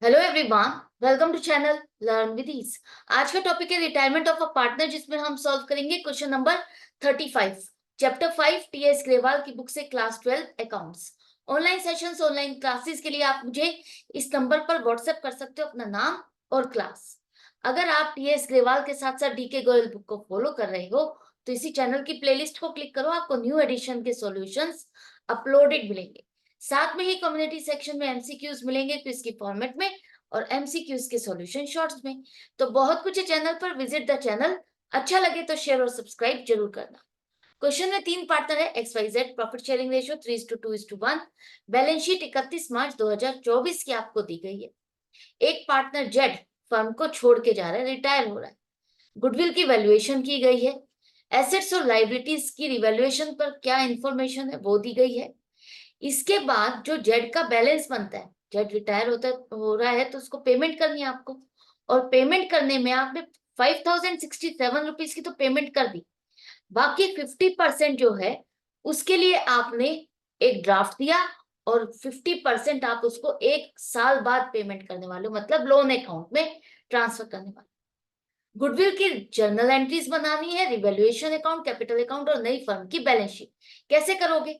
Hello everyone, welcome to channel learn with ease. आज का topic है रिटायरमेंट ऑफ अ पार्टनर, जिसमें हम सॉल्व करेंगे question number 35, chapter 5 TS Grewal की बुक से class 12 accounts. Online sessions, online classes के लिए आप मुझे इस नंबर पर व्हाट्सएप कर सकते हो अपना नाम और क्लास। अगर आप टीएस ग्रेवाल के साथ साथ डीके गोयल बुक को फॉलो कर रहे हो तो इसी चैनल की प्लेलिस्ट को क्लिक करो, आपको न्यू एडिशन के सॉल्यूशंस अपलोडेड मिलेंगे। साथ में ही कम्युनिटी सेक्शन में एमसीक्यूज मिलेंगे क्विज की फॉर्मेट में और एमसीक्यूज के सॉल्यूशन शॉर्ट्स में। तो बहुत कुछ है चैनल पर, विजिट द चैनल। अच्छा लगे तो शेयर और सब्सक्राइब जरूर करना। क्वेश्चन में 3 पार्टनर है X Y Z, profit sharing ratio 3:2:1, balance sheet 31 March 2024 की आपको दी गई है। एक पार्टनर जेड फर्म को छोड़ के जा रहा है, रिटायर हो रहा है। गुडविल की वैल्यूएशन की गई है। एसेट्स और लाइबिलिटीज की रिवैल्यूएशन पर क्या इंफॉर्मेशन है वो दी गई है। इसके बाद जो जेड का बैलेंस बनता है, जेड रिटायर हो रहा है तो उसको पेमेंट करनी है आपको, और पेमेंट करने में आपने 5067 रुपीज की तो पेमेंट कर दी। बाकी 50% जो है उसके लिए आपने एक ड्राफ्ट दिया, और 50% आप उसको 1 साल बाद पेमेंट करने वाले हो, मतलब लोन अकाउंट में ट्रांसफर करने वाले। गुडविल की जर्नल एंट्रीज बनानी है, रिवैल्यूएशन अकाउंट, कैपिटल अकाउंट और नई फर्म की बैलेंस शीट। कैसे करोगे?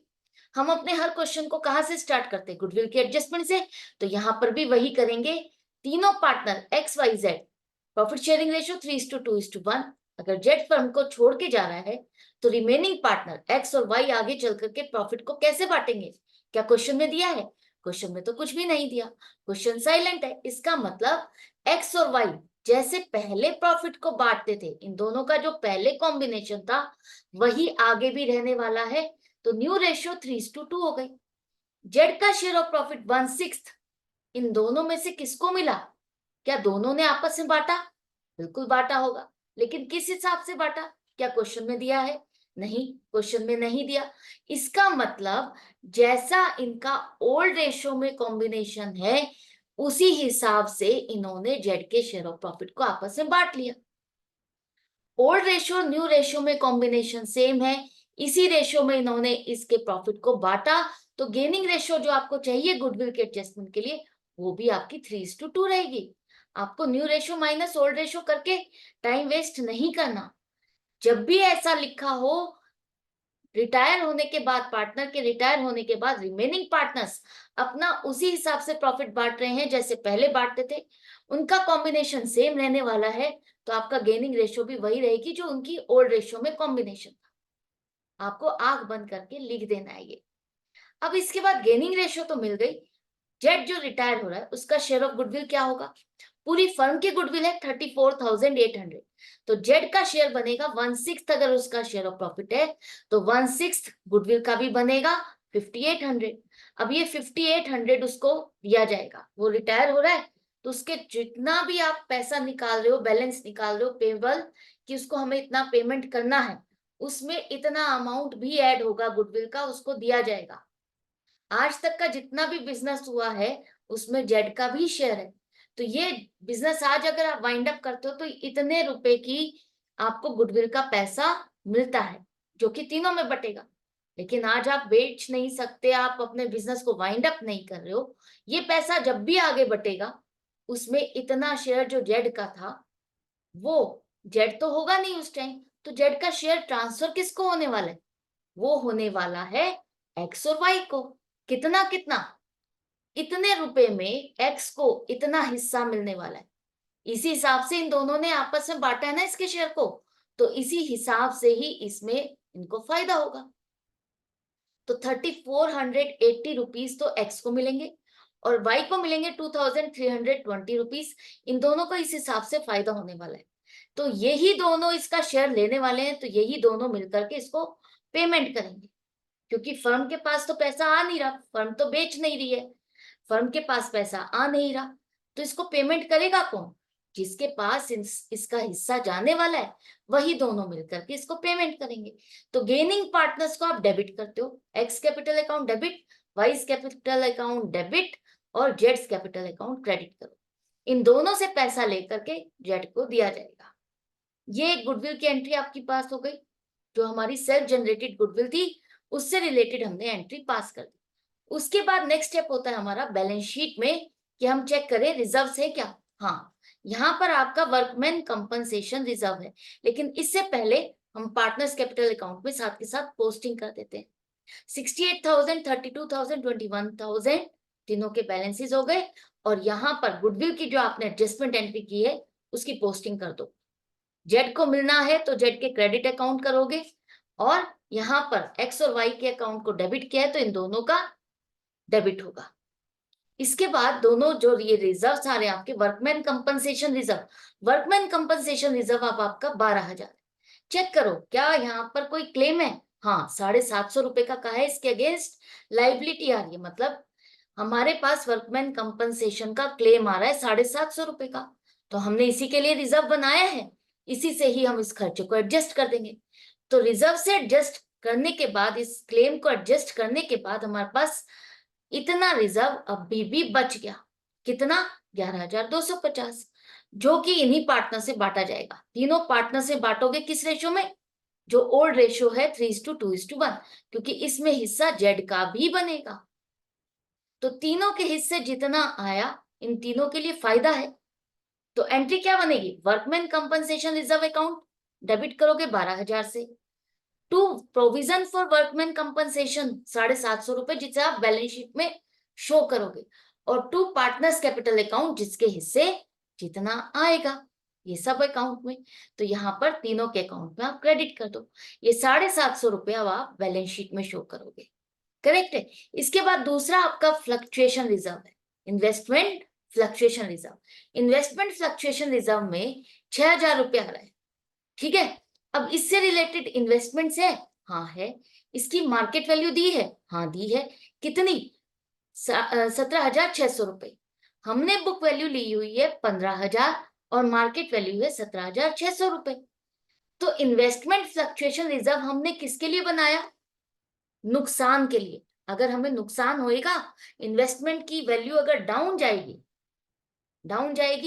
हम अपने हर क्वेश्चन को कहां से स्टार्ट करते हैं? गुडविल के एडजस्टमेंट से। तो यहां पर भी वही करेंगे। तीनों partner X Y Z, profit sharing ratio 3:2:1। अगर जेड फर्म को छोड़ के जा रहा है तो रिमेनिंग पार्टनर एक्स और वाई आगे चल करके प्रॉफिट को कैसे बांटेंगे? क्या क्वेश्चन में दिया है? क्वेश्चन में तो कुछ भी नहीं दिया, क्वेश्चन साइलेंट है। इसका मतलब एक्स और वाई जैसे पहले प्रॉफिट को बांटते थे, इन दोनों का जो पहले कॉम्बिनेशन था वही आगे भी रहने वाला है। तो न्यू रेशियो 3:2 हो गई। जेड का शेयर ऑफ प्रॉफिट 1/6 इन दोनों में से किसको मिला? क्या दोनों ने आपस में बांटा? बिल्कुल बांटा होगा, लेकिन किस हिसाब से बांटा? क्या क्वेश्चन में दिया है? नहीं, क्वेश्चन में नहीं दिया। इसका मतलब जैसा इनका ओल्ड रेशियो में कॉम्बिनेशन है उसी हिसाब से इन्होंने जेड के शेयर ऑफ प्रॉफिट को आपस में बांट लिया। ओल्ड रेशियो न्यू रेशियो में कॉम्बिनेशन सेम है, इसी रेशियो में इन्होंने इसके प्रॉफिट को बांटा। तो गेनिंग रेशियो जो आपको चाहिए गुडविल के एडजस्टमेंट के लिए वो भी आपकी 3:2 रहेगी। आपको new ratio minus old ratio करके टाइम वेस्ट नहीं करना। जब भी ऐसा लिखा हो रिटायर होने के बाद, पार्टनर के रिटायर होने के बाद रिमेनिंग पार्टनर्स अपना उसी हिसाब से प्रॉफिट बांट रहे हैं जैसे पहले बांटते थे, उनका कॉम्बिनेशन सेम रहने वाला है, तो आपका गेनिंग रेशियो भी वही रहेगी जो उनकी ओल्ड रेशियो में कॉम्बिनेशन था। आपको आंख बंद करके लिख देना है ये। अब इसके बाद गेनिंग रेशियो तो मिल गई। जेड जो रिटायर हो रहा है उसका शेयर ऑफ गुडविल क्या होगा? पूरी फर्म की गुडविल है 34,800, तो जेड का शेयर बनेगा 1/6। अगर उसका शेयर ऑफ प्रॉफिट है तो 1/6 गुडविल का भी बनेगा 5,800। अब ये 5,800 उसको दिया जाएगा, वो रिटायर हो रहा है तो उसके जितना भी आप पैसा निकाल रहे हो, बैलेंस निकाल रहे हो पेबल कि उसको हमें इतना पेमेंट करना है, उसमें इतना अमाउंट भी ऐड होगा गुडविल का, उसको दिया जाएगा। आज तक का जितना भी बिजनेस हुआ है उसमें जेड का भी शेयर है। तो ये बिजनेस आज अगर आप वाइंड अप करते हो तो इतने रुपए की आपको गुडविल का पैसा मिलता है, जो कि तीनों में बटेगा। लेकिन आज आप बेच नहीं सकते, आप अपने बिजनेस को वाइंड अप नहीं कर रहे हो। ये पैसा जब भी आगे बटेगा उसमें इतना शेयर जो जेड का था वो जेड तो होगा नहीं उस टाइम, तो जेड का शेयर ट्रांसफर किसको होने वाला है? वो होने वाला है एक्स और वाई को। कितना कितना? इतने रुपए में एक्स को इतना हिस्सा मिलने वाला है। इसी हिसाब से इन दोनों ने आपस में बांटा है ना इसके शेयर को, तो इसी हिसाब से ही इसमें इनको फायदा होगा। तो 3480 रुपीज तो एक्स को मिलेंगे और वाई को मिलेंगे 2320 रुपीज। इन दोनों को इस हिसाब से फायदा होने वाला है। तो यही दोनों इसका शेयर लेने वाले हैं, तो यही दोनों मिलकर के इसको पेमेंट करेंगे। क्योंकि फर्म के पास तो पैसा आ नहीं रहा, फर्म तो बेच नहीं रही है, फर्म के पास पैसा आ नहीं रहा, तो इसको पेमेंट करेगा कौन? जिसके पास इसका हिस्सा जाने वाला है वही दोनों मिलकर के इसको पेमेंट करेंगे। तो गेनिंग पार्टनर्स को आप डेबिट करते हो, x capital account debit, vice capital account debit और जेड्स कैपिटल अकाउंट क्रेडिट करो। इन दोनों से पैसा लेकर के जेड को दिया जाएगा। ये गुडविल की एंट्री आपकी पास हो गई। जो हमारी सेल्फ जनरेटेड गुडविल थी उससे रिलेटेड हमने एंट्री पास कर दी। उसके बाद नेक्स्ट स्टेप होता है हमारा बैलेंस शीट में कि हम चेक करें रिजर्व है क्या। हाँ, यहाँ पर आपका वर्कमैन कंपनसेशन रिजर्व है, लेकिन इससे पहले हम पार्टनर्स कैपिटल अकाउंट में साथ के साथ पोस्टिंग कर देते हैं। 68,000, 32,000, 21,000 तीनों के बैलेंसेस हो गए, और यहाँ पर गुडविल की जो आपने एडजस्टमेंट एंट्री की है उसकी पोस्टिंग कर दो। जेड को मिलना है तो जेड के क्रेडिट अकाउंट करोगे, और यहाँ पर एक्स और वाई के अकाउंट को डेबिट किया है तो इन दोनों का डेबिट होगा। इसके बाद दोनों जो ये रिजर्व आ रहे हैं आपके, workman compensation reserve, workman compensation reserve अब आपका 12,000। चेक करो क्या यहाँ पर कोई क्लेम है। हाँ, 750 रुपए का है, इसके अगेंस्ट लाइबिलिटी आ रही है, मतलब हमारे पास वर्कमैन कंपनसेशन का क्लेम आ रहा है 750 रुपए का, तो हमने इसी के लिए रिजर्व बनाया है, इसी से ही हम इस खर्चे को एडजस्ट कर देंगे। तो रिजर्व से एडजस्ट करने के बाद, इस क्लेम को एडजस्ट करने के बाद हमारे पास इतना रिजर्व अभी भी बच गया। कितना? 11,250, जो कि इन्हीं पार्टनर से बांटा जाएगा। तीनों पार्टनर से बांटोगे किस रेशो में? जो ओल्ड रेशो है 3:2:1, क्योंकि इसमें हिस्सा जेड का भी बनेगा। तो तीनों के हिस्से जितना आया, इन तीनों के लिए फायदा है। तो एंट्री क्या बनेगी? Workman compensation reserve account debit करोगे 12,000 से, to provision for workman compensation 750 रुपए, जिसे आप बैलेंस शीट में शो करोगे, और टू पार्टनर्स कैपिटल अकाउंट, जिसके हिस्से जितना आएगा ये सब अकाउंट में। तो यहाँ पर तीनों के अकाउंट में आप क्रेडिट कर दो, ये 750 रुपए अब आप बैलेंस शीट में शो करोगे। करेक्ट है। इसके बाद दूसरा आपका फ्लक्चुएशन रिजर्व है, investment fluctuation reserve. Investment fluctuation reserve में 6,000 रुपये आ रहा है, ठीक है। अब इससे रिलेटेड इन्वेस्टमेंट्स है, हाँ है। इसकी मार्केट वैल्यू दी है, हाँ दी है। कितनी? 17,600 रुपए। हमने बुक वैल्यू ली हुई है 15,000 और मार्केट वैल्यू है 17,600 रुपए। तो इन्वेस्टमेंट फ्लक्चुएशन रिजर्व हमने किसके लिए बनाया? नुकसान के लिए। अगर हमें नुकसान होएगा, इन्वेस्टमेंट की वैल्यू अगर डाउन जाएगी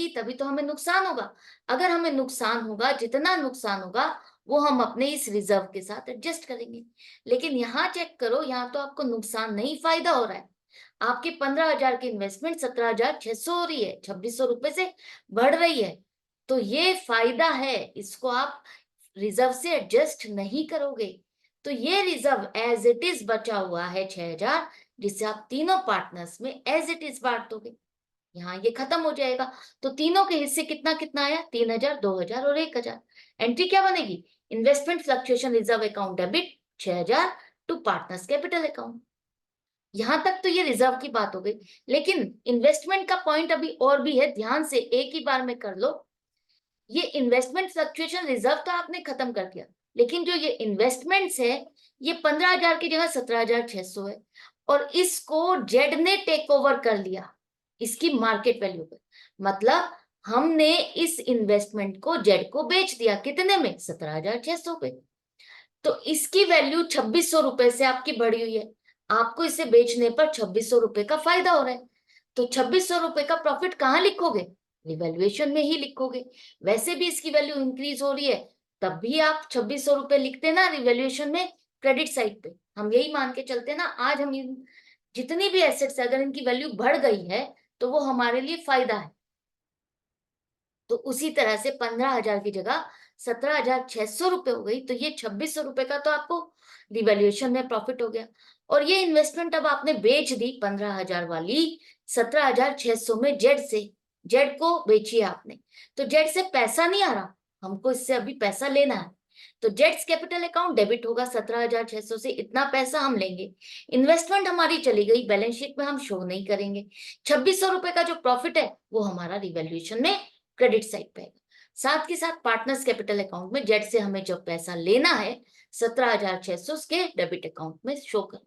तभी तो हमें नुकसान होगा। अगर हमें नुकसान होगा, जितना नुकसान होगा वो हम अपने इस रिजर्व के साथ एडजस्ट करेंगे। लेकिन यहाँ चेक करो, यहाँ तो आपको नुकसान नहीं, फायदा हो रहा है। आपके 15,000 की इन्वेस्टमेंट 17,600 हो रही है, 2,600 रुपए से बढ़ रही है। तो ये फायदा है, इसको आप रिजर्व से एडजस्ट नहीं करोगे। तो ये रिजर्व एज इट इज बचा हुआ है 6,000, जिसे आप तीनों पार्टनर्स में एज इट इज बांट दोगे। यहाँ ये खत्म हो जाएगा। तो तीनों के हिस्से कितना कितना आया? 3,000, 2,000 और 1,000। एंट्री क्या बनेगी? Investment fluctuation reserve account debit 6,000 to partners capital account. यहां तक तो ये रिजर्व की बात हो गई, लेकिन इन्वेस्टमेंट का पॉइंट अभी और भी है, ध्यान से एक ही बार में कर लो। ये इन्वेस्टमेंट फ्लक्चुएशन रिजर्व तो आपने खत्म कर दिया, लेकिन जो ये इन्वेस्टमेंट्स है, ये 15,000 की जगह 17,600 है, और इसको जेड ने टेक ओवर कर लिया इसकी मार्केट वैल्यू पे। मतलब हमने इस इन्वेस्टमेंट को जेड को बेच दिया, कितने में? 17,600 पे। तो इसकी वैल्यू 2,600 रुपए से आपकी बढ़ी हुई है, आपको इसे बेचने पर 2,600 रुपए का फायदा हो रहा है। तो 2,600 रुपए का प्रॉफिट कहाँ लिखोगे? रिवैल्यूएशन में ही लिखोगे। वैसे भी इसकी वैल्यू इंक्रीज हो रही है, तब भी आप 2,600 रुपए लिखते ना रिवैल्यूएशन में, क्रेडिट साइड पे। हम यही मान के चलते ना, आज हम जितनी भी एसेट्स है, अगर इनकी वैल्यू बढ़ गई है तो वो हमारे लिए फायदा है। तो उसी तरह से 15,000 की जगह 17,600 रुपए हो गई, तो ये 2,600 रुपए का तो आपको रिवैल्यूएशन में प्रॉफिट हो गया। और ये इन्वेस्टमेंट अब आपने बेच दी 15,000 वाली 17,600 में जेड से, जेड को बेची आपने, तो जेड से पैसा नहीं आ रहा, हमको इससे अभी पैसा लेना है। तो जेड्स कैपिटल अकाउंट डेबिट होगा 17,600 से, इतना पैसा हम लेंगे। इन्वेस्टमेंट हमारी चली गई, बैलेंस शीट में हम शो नहीं करेंगे। 2,600 रुपए का जो प्रॉफिट है वो हमारा रिवैल्यूएशन में क्रेडिट साइड पे है। साथ के साथ पार्टनर्स कैपिटल अकाउंट में जेड से हमें जो पैसा लेना है 17,600 के डेबिट अकाउंट में शो कर।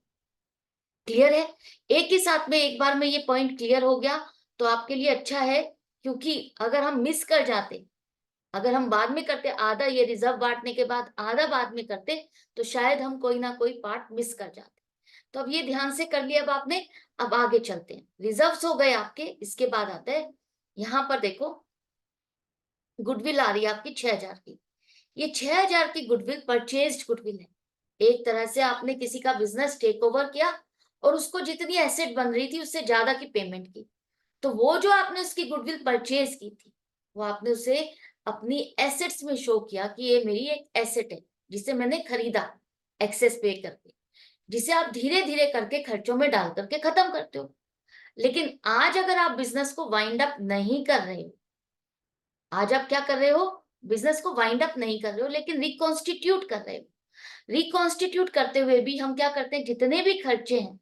क्लियर है? एक ही साथ में एक बार में ये पॉइंट क्लियर हो गया तो आपके लिए अच्छा है, क्योंकि अगर हम मिस कर जाते, अगर हम बाद में करते, आधा ये रिजर्व बांटने के बाद आधा बाद में करते, तो शायद हम कोई ना कोई पार्ट मिस कर जाते। तो अब ये ध्यान से कर लिया अब आपने। अब आगे चलते हैं, रिजर्व्स हो गए आपके। इसके बाद आता है, यहाँ पर देखो गुडविल आ रही है आपकी 6,000 की। ये 6,000 की गुडविल परचेज्ड गुडविल है। एक तरह से आपने किसी का बिजनेस टेक ओवर किया और उसको जितनी एसेट बन रही थी उससे ज्यादा की पेमेंट की। तो वो जो आपने उसकी गुडविल परचेज की थी, वो आपने उसे अपनी एसेट्स में शो किया कि ये मेरी एक एसेट है जिसे मैंने खरीदा एक्सेस पे करके, जिसे आप धीरे धीरे करके खर्चों में डाल करके खत्म करते हो। लेकिन आज अगर आप बिजनेस को वाइंड अप नहीं कर रहे हो, आज आप क्या कर रहे हो, बिजनेस को वाइंड अप नहीं कर रहे हो लेकिन रिकॉन्स्टिट्यूट कर रहे हो। रिकॉन्स्टिट्यूट करते हुए भी हम क्या करते हैं, जितने भी खर्चे हैं,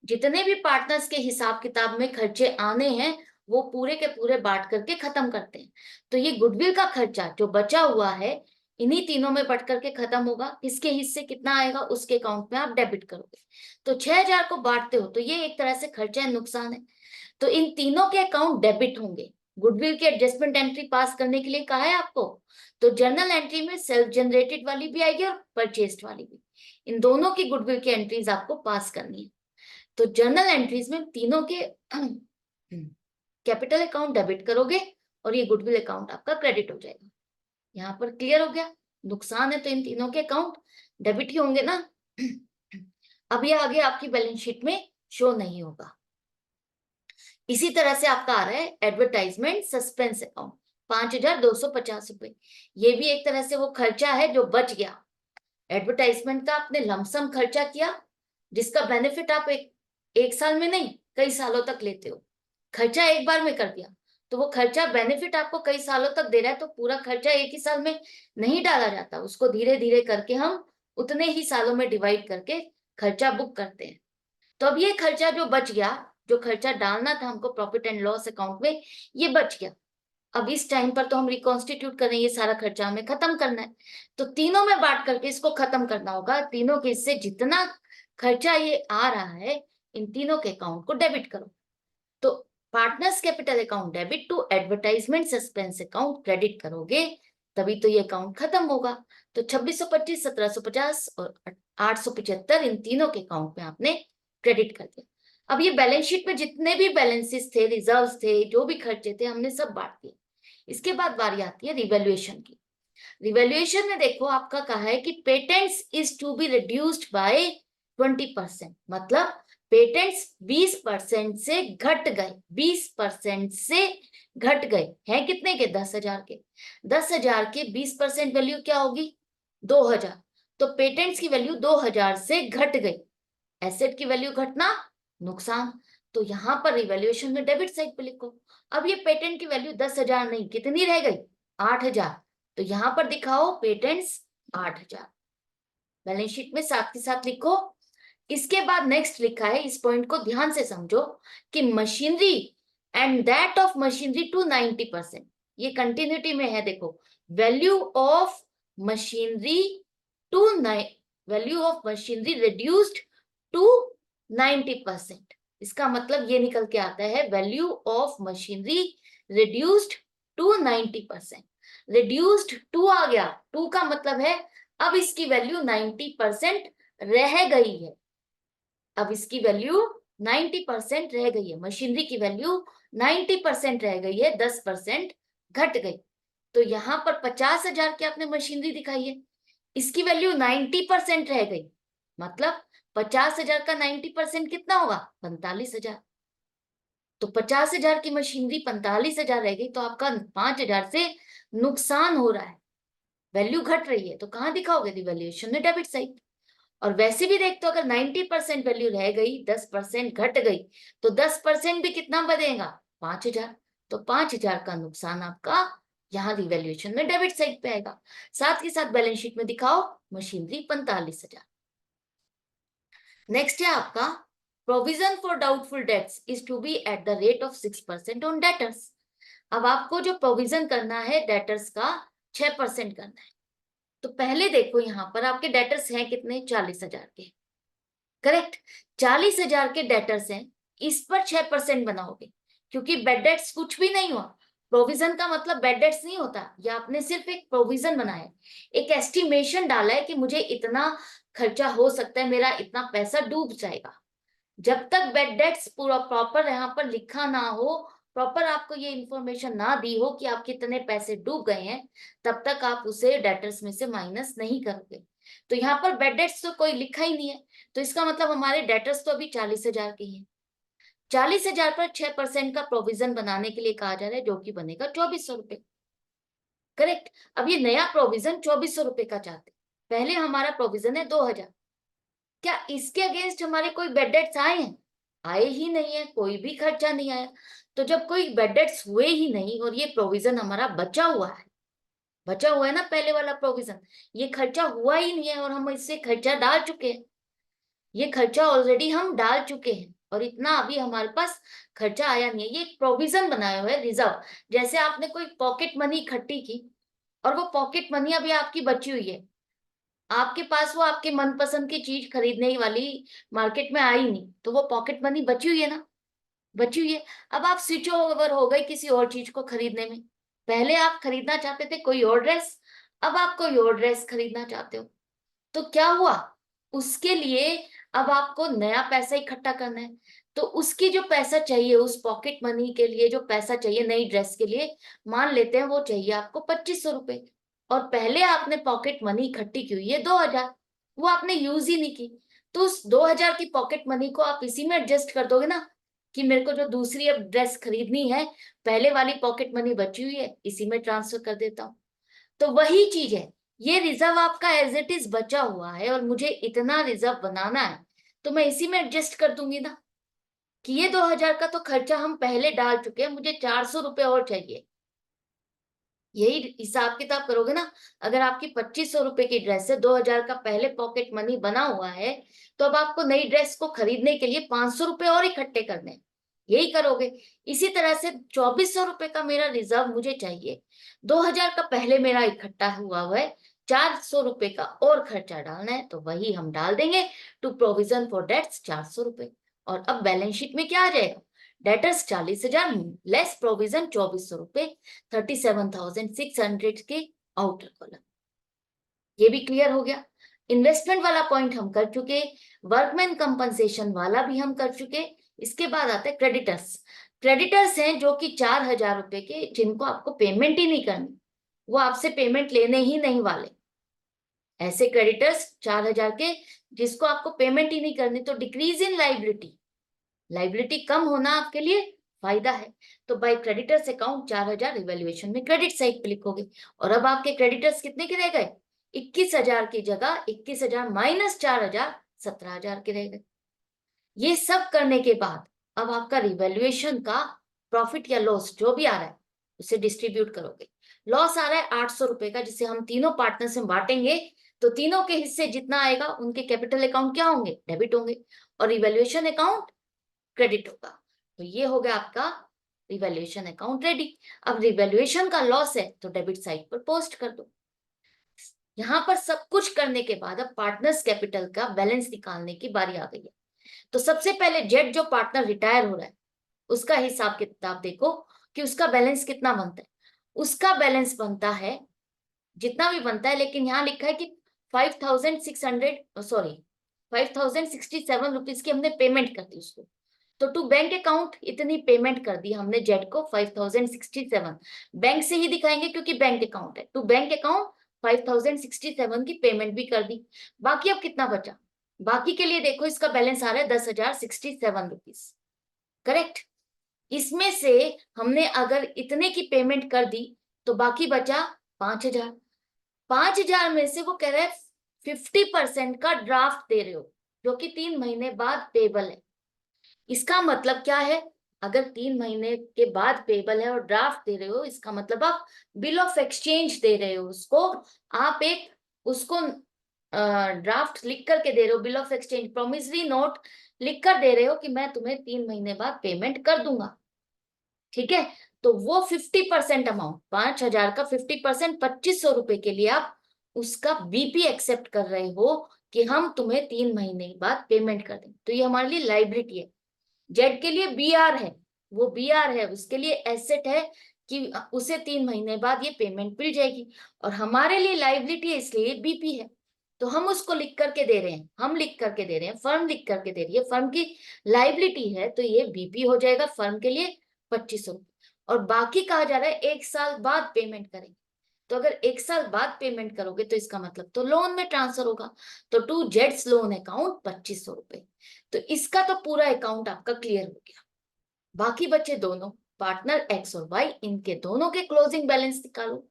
जितने भी पार्टनर्स के हिसाब किताब में खर्चे आने हैं, वो पूरे के पूरे बांट करके खत्म करते हैं। तो ये गुडविल का खर्चा जो बचा हुआ है, इन्हीं तीनों में बट करके खत्म होगा। किसके हिस्से कितना आएगा उसके अकाउंट में आप डेबिट करोगे। तो 6,000 को बांटते हो तो ये एक तरह से खर्चा है, नुकसान है। तो इन तीनों के अकाउंट डेबिट होंगे। गुडविल की एडजस्टमेंट एंट्री पास करने के लिए कहा है आपको, तो जर्नल एंट्री में सेल्फ जनरेटेड वाली भी आएगी और परचेस्ड वाली भी। इन दोनों की गुडविल की एंट्रीज आपको पास करनी है। तो जर्नल एंट्रीज में तीनों के कैपिटल अकाउंट डेबिट करोगे और ये गुडविल अकाउंट आपका क्रेडिट हो जाएगा। यहाँ पर क्लियर हो गया, नुकसान है तो इन तीनों के अकाउंट डेबिट ही होंगे ना। अब ये आगे आपकी बैलेंस शीट में शो नहीं होगा। इसी तरह से आपका आ रहा है एडवर्टाइजमेंट सस्पेंस अकाउंट, 5,250 रुपए। ये भी एक तरह से वो खर्चा है जो बच गया। एडवर्टाइजमेंट का आपने लमसम खर्चा किया, जिसका बेनिफिट आप एक साल में नहीं कई सालों तक लेते हो। खर्चा एक बार में कर दिया तो वो खर्चा बेनिफिट आपको कई सालों तक दे रहा है, तो पूरा खर्चा एक ही साल में नहीं डाला जाता, उसको धीरे धीरे करके हम उतने ही सालों में डिवाइड करके खर्चा बुक करते हैं। तो अब ये खर्चा जो बच गया, जो खर्चा डालना था हमको प्रॉफिट एंड लॉस अकाउंट में, ये बच गया। अब इस टाइम पर तो हम रिकॉन्स्टिट्यूट कर रहे हैं, ये सारा खर्चा हमें खत्म करना है, तो तीनों में बांट करके इसको खत्म करना होगा। तीनों के इससे जितना खर्चा ये आ रहा है, इन तीनों के अकाउंट को डेबिट करो। तो partners capital account debit to advertisement suspense account credit करोगे, तभी तो ये अकाउंट खत्म होगा। तो 2625, 1750 और 875 इन तीनों के अकाउंट में आपने क्रेडिट कर दिया। अब ये बैलेंस शीट में जितने भी बैलेंसेस थे, रिजर्व्स थे, जो भी खर्चे थे, हमने सब बांट दिए। इसके बाद बारी आती है रिवैल्यूएशन की। रिवैल्यूएशन में देखो आपका कहा है कि patents is to be reduced by 20%, मतलब पेटेंट्स 20% से घट गए, 20% से घट गए हैं। कितने के? 10,000 के। 10,000 के 20% वैल्यू क्या होगी? 2,000। तो पेटेंट्स की वैल्यू 2,000 से घट गई। एसेट की वैल्यू घटना, नुकसान। तो यहां पर रिवैल्यूएशन में डेबिट साइड पे लिखो। अब ये पेटेंट की वैल्यू 10,000 नहीं, कितनी रह गई? 8,000। तो यहां पर दिखाओ पेटेंट्स 8,000, बैलेंस शीट में साथ के साथ लिखो। इसके बाद नेक्स्ट लिखा है, इस पॉइंट को ध्यान से समझो, कि machinery and that of machinery to 90%, ये कंटिन्यूटी में है। देखो, value of machinery to value of machinery reduced to 90%। इसका मतलब ये निकल के आता है value of machinery reduced to 90%। Reduced to आ गया, टू का मतलब है अब इसकी वैल्यू 90% रह गई है। अब इसकी वैल्यू 90% रह गई है, मशीनरी की वैल्यू 90% रह गई है, 10% घट गई। तो यहां पर 50,000 की आपने मशीनरी दिखाई है, इसकी वैल्यू 90% रह गई, मतलब 50,000 का 90% कितना होगा? 45,000। तो 50,000 की मशीनरी 45,000 रह गई, तो आपका 5,000 से नुकसान हो रहा है, वैल्यू घट रही है। तो कहां दिखाओगे? रिवैल्यूएशन में डेबिट साइड। और वैसे भी देख तो अगर 90% वैल्यू रह गई, 10% घट गई, तो 10% भी कितना बनेगा? 5,000। तो 5,000 का नुकसान आपका यहाँ रिवैल्यूएशन में डेबिट साइड पे आएगा। साथ के साथ बैलेंस शीट में दिखाओ मशीनरी 45,000। नेक्स्ट है आपका provision for doubtful debts is to be at the rate of 6% on debtors. अब आपको जो प्रोविजन करना है डेटर्स का, 6% करना है। तो पहले देखो यहाँ पर आपके डेटर्स हैं कितने? 40,000 के। करेक्ट, 40,000 के डेटर्स हैं, इस पर 6% बनाओगे, क्योंकि बेड डेट्स कुछ भी नहीं हुआ। प्रोविजन का मतलब बेड डेट्स नहीं होता, या आपने सिर्फ एक प्रोविजन बनाया, एक एस्टिमेशन डाला है कि मुझे इतना खर्चा हो सकता है, मेरा इतना पैसा डूब जाएगा। जब तक बेड डेट्स पूरा प्रॉपर यहाँ पर लिखा ना हो, प्रॉपर आपको ये इंफॉर्मेशन ना दी हो कि आप कितने पैसे डूब गए हैं, तब तक आप उसे डेटर्स में से माइनस नहीं करोगे। तो यहाँ पर बेड डेट्स तो कोई लिखा ही नहीं है, तो इसका मतलब हमारे डेटर्स तो अभी 40,000 के हैं। 40,000 पर 6% का प्रोविजन बनाने के लिए कहा जा रहा है, जो कि बनेगा 2400 रुपए। करेक्ट। अब ये नया प्रोविजन 2400 रुपए का चाहते हैं, पहले हमारा प्रोविजन है 2000। क्या इसके अगेंस्ट हमारे कोई बेड डेट्स आए हैं? आए ही नहीं है, कोई भी खर्चा नहीं आया। तो जब कोई बेड डेट्स हुए ही नहीं और ये प्रोविजन हमारा बचा हुआ है, बचा हुआ है ना पहले वाला प्रोविजन, ये खर्चा हुआ ही नहीं है और हम इससे खर्चा डाल चुके हैं, ये खर्चा ऑलरेडी हम डाल चुके हैं और इतना अभी हमारे पास खर्चा आया नहीं है। ये एक प्रोविजन बनाया हुआ है, रिजर्व। जैसे आपने कोई पॉकेट मनी इकट्ठी की और वो पॉकेट मनी अभी आपकी बची हुई है, आपके पास वो आपके मनपसंद की चीज खरीदने वाली मार्केट में आई नहीं, तो वो पॉकेट मनी बची हुई है ना, बची हुई है। अब आप स्विच ओवर हो गए किसी और चीज को खरीदने में। पहले आप खरीदना चाहते थे कोई और ड्रेस, अब आप कोई और ड्रेस खरीदना चाहते हो, तो क्या हुआ, उसके लिए अब आपको नया पैसा इकट्ठा करना है। तो उसकी जो पैसा चाहिए, उस पॉकेट मनी के लिए जो पैसा चाहिए नई ड्रेस के लिए, मान लेते हैं वो चाहिए आपको 2500 रुपए, और पहले आपने पॉकेट मनी इकट्ठी की हुई है 2000, वो आपने यूज ही नहीं की। तो उस 2000 की पॉकेट मनी को आप इसी में एडजस्ट कर दोगे ना, कि मेरे को जो दूसरी अब ड्रेस खरीदनी है, पहले वाली पॉकेट मनी बची हुई है, इसी में ट्रांसफर कर देता हूँ। तो वही चीज है, ये रिजर्व आपका एज इट इज बचा हुआ है और मुझे इतना रिजर्व बनाना है, तो मैं इसी में एडजस्ट कर दूंगी ना, कि ये 2000 का तो खर्चा हम पहले डाल चुके हैं, मुझे 400 रुपए और चाहिए। यही हिसाब किताब करोगे ना, अगर आपकी 2500 रुपए की ड्रेस है, 2000 का पहले पॉकेट मनी बना हुआ है, तो अब आपको नई ड्रेस को खरीदने के लिए 500 रुपए और इकट्ठे करने हैं, यही करोगे। इसी तरह से 2400 रुपए का मेरा रिजर्व मुझे चाहिए, 2000 का पहले मेरा इकट्ठा हुआ है, 400 रुपए का और खर्चा डालना है, तो वही हम डाल देंगे टू प्रोविजन फॉर डेट्स 400 रुपए। और अब बैलेंस शीट में क्या आ जाएगा, डेटर्स 40,000 लेस प्रोविजन 2400 रुपए, 37,600 के आउटर कॉलम। ये भी क्लियर हो गया। इन्वेस्टमेंट वाला पॉइंट हम कर चुके, वर्कमैन कंपनसेशन वाला भी हम कर चुके। इसके बाद आता है क्रेडिटर्स। क्रेडिटर्स हैं जो कि 4,000 रुपए के, जिनको आपको पेमेंट ही नहीं करनी, वो आपसे पेमेंट लेने ही नहीं वाले। ऐसे क्रेडिटर्स 4,000 के जिसको आपको पेमेंट ही नहीं करनी, तो डिक्रीज इन लाइबिलिटी, लाइबिलिटी कम होना आपके लिए फायदा है। तो बाय क्रेडिटर्स अकाउंट 4,000 इवेल्युएशन में क्रेडिट साइड पे लिखोगे। और अब आपके क्रेडिटर्स कितने के रह गए, 21,000 की जगह 21,000 माइनस 4,000, 17,000 के रह गए। ये सब करने के बाद अब आपका रिवैल्यूएशन का प्रॉफिट या लॉस जो भी आ रहा है उसे डिस्ट्रीब्यूट करोगे। लॉस आ रहा है 800 रुपए का, जिसे हम तीनों पार्टनर्स में बांटेंगे, तो तीनों के हिस्से जितना आएगा उनके कैपिटल अकाउंट क्या होंगे, डेबिट होंगे, और रिवैल्यूएशन अकाउंट क्रेडिट होगा। तो ये हो गया आपका रिवैल्यूएशन अकाउंट रेडी। अब रिवैल्यूएशन का लॉस है तो डेबिट साइड पर पोस्ट कर दो। यहां पर सब कुछ करने के बाद अब पार्टनर्स कैपिटल का बैलेंस निकालने की बारी आ गई है। तो सबसे पहले जेड जो पार्टनर रिटायर हो रहा है, उसका हिसाब किताब देखो कि उसका बैलेंस कितना बनता है। उसका बैलेंस बनता है जितना भी बनता है, लेकिन यहाँ लिखा है कि 5,600 सॉरी 5,067 रुपीज की हमने पेमेंट कर दी उसको। तो टू बैंक अकाउंट इतनी पेमेंट कर दी हमने जेड को 5,067, बैंक से ही दिखाएंगे क्योंकि बैंक अकाउंट है। टू बैंक अकाउंट 5,067 की पेमेंट भी कर दी। बाकी अब कितना बचा, बाकी के लिए देखो इसका बैलेंस आ रहा है 10,067 रुपीज। करेक्ट। इसमें से हमने अगर इतने की पेमेंट कर दी तो बाकी बचा 5,000। 5,000 में से वो कह रहे हैं 50% का ड्राफ्ट दे रहे हो, जो कि 3 महीने बाद पेबल है। इसका मतलब क्या है, अगर 3 महीने के बाद पेबल है और ड्राफ्ट दे रहे हो, इसका मतलब आप बिल ऑफ एक्सचेंज दे रहे हो उसको। आप एक उसको ड्राफ्ट लिख करके दे रहे हो, bill of exchange promissory note लिख कर दे रहे हो कि मैं तुम्हें 3 महीने बाद पेमेंट कर दूंगा। ठीक है, तो वो 50% अमाउंट, 5,000 का 50%, 2,500 रुपए के लिए आप उसका बीपी एक्सेप्ट कर रहे हो कि हम तुम्हें 3 महीने बाद पेमेंट कर दें। तो ये हमारे लिए लाइबिलिटी है। जेड के लिए बीआर है, वो बीआर है, उसके लिए एसेट है कि उसे 3 महीने बाद ये पेमेंट मिल जाएगी। और हमारे लिए लाइबिलिटी है, इसलिए बीपी है। तो हम उसको लिख करके दे रहे हैं, हम लिख करके दे रहे हैं, फर्म लिख करके दे रही है, फर्म की लाइबिलिटी है, तो ये बीपी हो जाएगा फर्म के लिए 2,500। और बाकी कहा जा रहा है 1 साल बाद पेमेंट करेंगे। तो अगर 1 साल बाद पेमेंट करोगे तो इसका मतलब तो लोन में ट्रांसफर होगा। तो टू जेड्स लोन अकाउंट 2,500 रुपए। तो इसका तो पूरा अकाउंट आपका क्लियर हो गया। बाकी बचे दोनों पार्टनर एक्स और वाई, इनके दोनों के क्लोजिंग बैलेंस निकालो।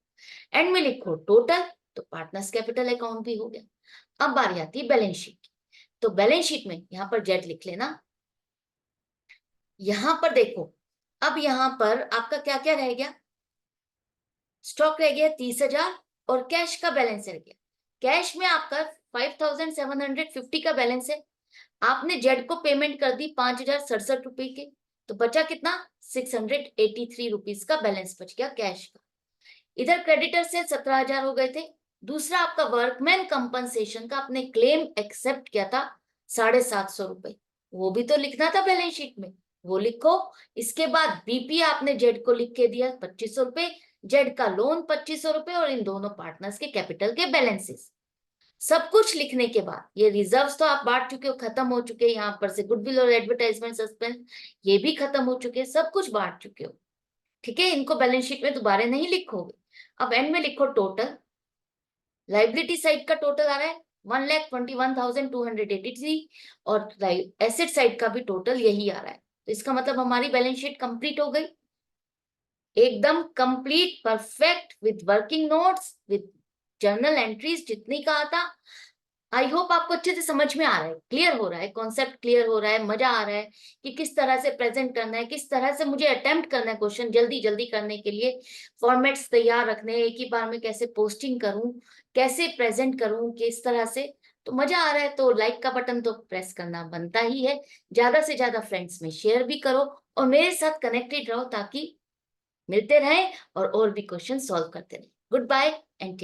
एंड में लिखो टोटल, तो पार्टनर्स कैपिटल अकाउंट भी हो गया। अब बारी आती है बैलेंस शीट की। तो बैलेंस शीट में यहाँ पर जेड लिख लेना। यहाँ पर देखो, अब यहाँ पर आपका क्या क्या रह गया, स्टॉक रह गया 30,000 और कैश का बैलेंस रह गया। कैश में आपका 5,750 का बैलेंस है। आपने जेड को पेमेंट कर दी 5,067 रुपए के, तो बचा कितना, 683 रुपीज का बैलेंस बच गया कैश का। इधर क्रेडिटर से 17,000 हो गए थे। दूसरा आपका वर्कमैन कंपनसेशन का आपने क्लेम एक्सेप्ट किया था 750 रुपए, वो भी तो लिखना था बैलेंस शीट में, वो लिखो। इसके बाद बीपी आपने जेड को लिख के दिया 2,500 रुपए, जेड का लोन 2,500 रुपए और इन दोनों पार्टनर्स के कैपिटल के बैलेंसेस। सब कुछ लिखने के बाद ये रिजर्व्स तो आप बांट चुके हो, खत्म हो चुके हैं। यहाँ पर से गुडविल और एडवर्टाइजमेंट सस्पेंस ये भी खत्म हो चुके हैं, सब कुछ बांट चुके हो। ठीक है, इनको बैलेंस शीट में दोबारा नहीं लिखोगे। अब एंड में लिखो टोटल। लाइबिलिटी साइड का टोटल आ रहा है 1,21,283 और एसेट साइड का भी टोटल यही आ रहा है। तो इसका मतलब हमारी बैलेंस शीट कंप्लीट हो गई, एकदम complete, perfect, with working notes, with journal entries जितनी कहा था। आई होप आपको अच्छे से समझ में आ रहा है, क्लियर हो रहा है, कॉन्सेप्ट क्लियर हो रहा है, मजा आ रहा है कि किस तरह से प्रेजेंट करना है, किस तरह से मुझे अटेम्प्ट करना है क्वेश्चन जल्दी जल्दी करने के लिए, फॉर्मेट्स तैयार रखने हैं, एक ही बार में कैसे पोस्टिंग करूं, कैसे प्रेजेंट करूं, किस तरह से। तो मजा आ रहा है तो लाइक का बटन तो प्रेस करना बनता ही है। ज्यादा से ज्यादा फ्रेंड्स में शेयर भी करो और मेरे साथ कनेक्टेड रहो ताकि मिलते रहें और भी क्वेश्चन सॉल्व करते रहें। Good bye and take